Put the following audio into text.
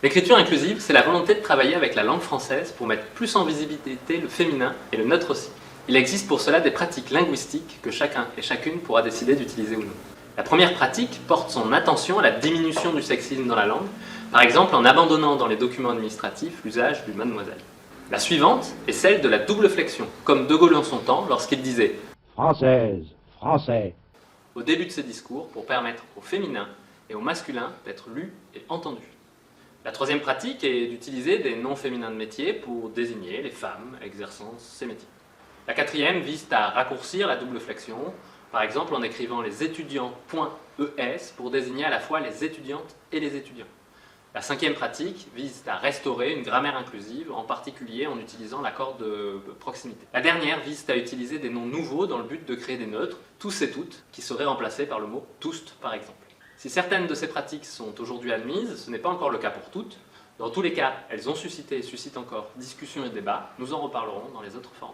L'écriture inclusive, c'est la volonté de travailler avec la langue française pour mettre plus en visibilité le féminin et le neutre aussi. Il existe pour cela des pratiques linguistiques que chacun et chacune pourra décider d'utiliser ou non. La première pratique porte son attention à la diminution du sexisme dans la langue, par exemple en abandonnant dans les documents administratifs l'usage du mademoiselle. La suivante est celle de la double flexion, comme De Gaulle en son temps lorsqu'il disait « Française, français » au début de ses discours pour permettre au féminin et au masculin d'être lus et entendus. La troisième pratique est d'utiliser des noms féminins de métiers pour désigner les femmes exerçant ces métiers. La quatrième vise à raccourcir la double flexion, par exemple en écrivant les étudiants.es pour désigner à la fois les étudiantes et les étudiants. La cinquième pratique vise à restaurer une grammaire inclusive, en particulier en utilisant l'accord de proximité. La dernière vise à utiliser des noms nouveaux dans le but de créer des neutres, tous et toutes, qui seraient remplacés par le mot tous par exemple. Si certaines de ces pratiques sont aujourd'hui admises, ce n'est pas encore le cas pour toutes. Dans tous les cas, elles ont suscité et suscitent encore discussions et débats. Nous en reparlerons dans les autres formes.